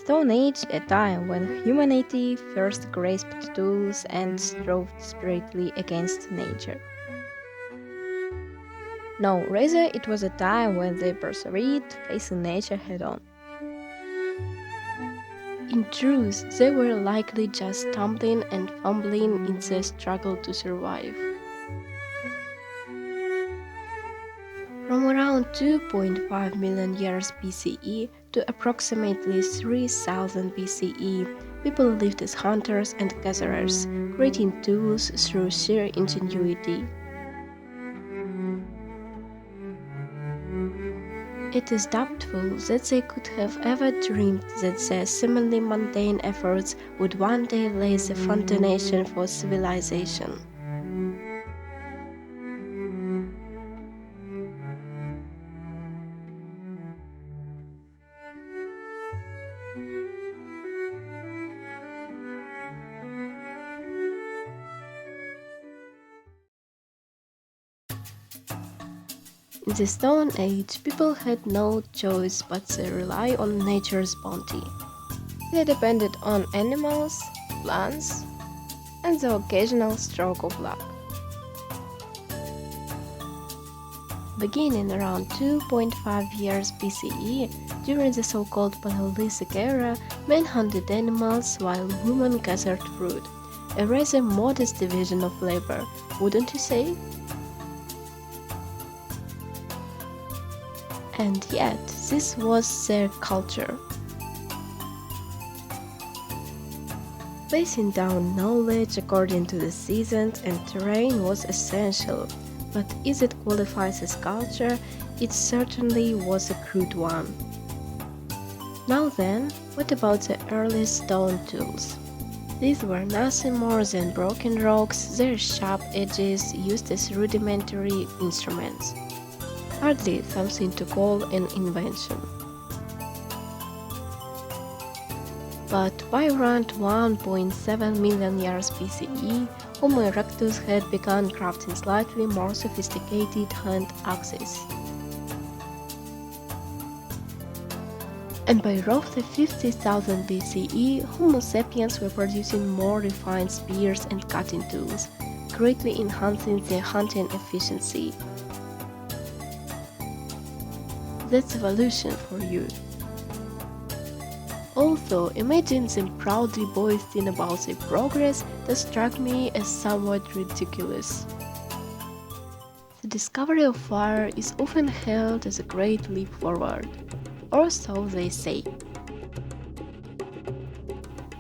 Stone Age, a time when humanity first grasped tools and strove desperately against nature. No, rather, it was a time when they persevered, facing nature head on. In truth, they were likely just stumbling and fumbling in their struggle to survive. From around 2.5 million years BCE to approximately 3000 BCE, people lived as hunters and gatherers, creating tools through sheer ingenuity. It is doubtful that they could have ever dreamed that their seemingly mundane efforts would one day lay the foundation for civilization. In the Stone Age, people had no choice but to rely on nature's bounty. They depended on animals, plants, and the occasional stroke of luck. Beginning around 2.5 years BCE, during the so-called Paleolithic era, men hunted animals while women gathered fruit. A rather modest division of labor, wouldn't you say? And yet, this was their culture. Passing down knowledge according to the seasons and terrain was essential, but if it qualifies as culture, it certainly was a crude one. Now then, what about the early stone tools? These were nothing more than broken rocks, their sharp edges used as rudimentary instruments. Hardly something to call an invention. But by around 1.7 million years BCE, Homo erectus had begun crafting slightly more sophisticated hand axes. And by roughly 50,000 BCE, Homo sapiens were producing more refined spears and cutting tools, greatly enhancing their hunting efficiency. That's evolution for you. Also, imagine them proudly boasting about their progress that struck me as somewhat ridiculous. The discovery of fire is often hailed as a great leap forward, or so they say.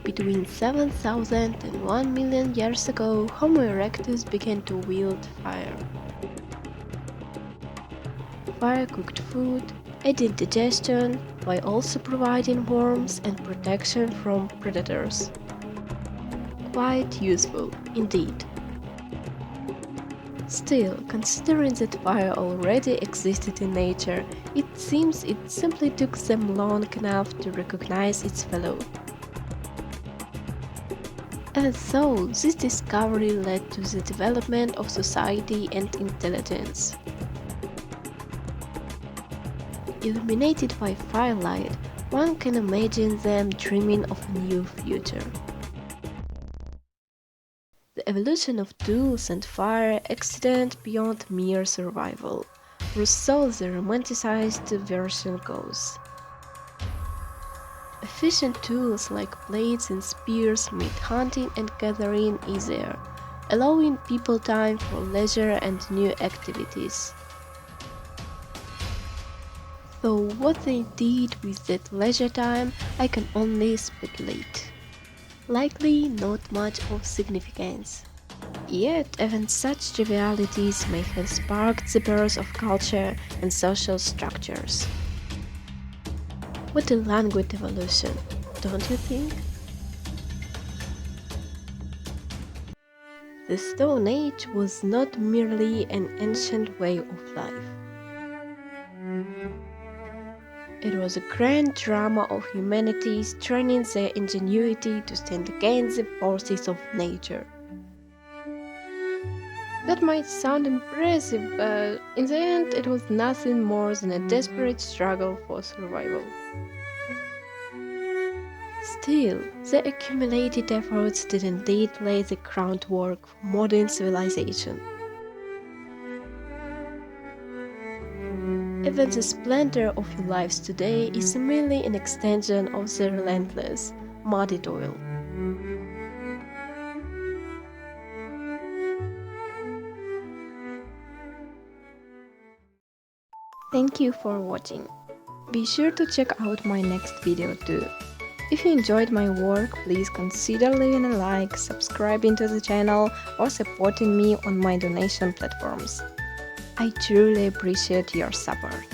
Between 7,000 and 1 million years ago, Homo erectus began to wield fire. Fire cooked food, aided digestion, while also providing warmth and protection from predators. Quite useful, indeed. Still, considering that fire already existed in nature, it seems it simply took them long enough to recognize its fellow. And so, this discovery led to the development of society and intelligence. Illuminated by firelight, one can imagine them dreaming of a new future. The evolution of tools and fire extended beyond mere survival, or so the romanticized version goes. Efficient tools like blades and spears made hunting and gathering easier, allowing people time for leisure and new activities. Though what they did with that leisure time, I can only speculate. Likely not much of significance. Yet even such trivialities may have sparked the birth of culture and social structures. What a languid evolution, don't you think? The Stone Age was not merely an ancient way of life. It was a grand drama of humanity straining their ingenuity to stand against the forces of nature. That might sound impressive, but in the end it was nothing more than a desperate struggle for survival. Still, the accumulated efforts did indeed lay the groundwork for modern civilization. Even the splendor of your lives today is merely an extension of the relentless, muddy toil. Thank you for watching. Be sure to check out my next video too. If you enjoyed my work, please consider leaving a like, subscribing to the channel, or supporting me on my donation platforms. I truly appreciate your support.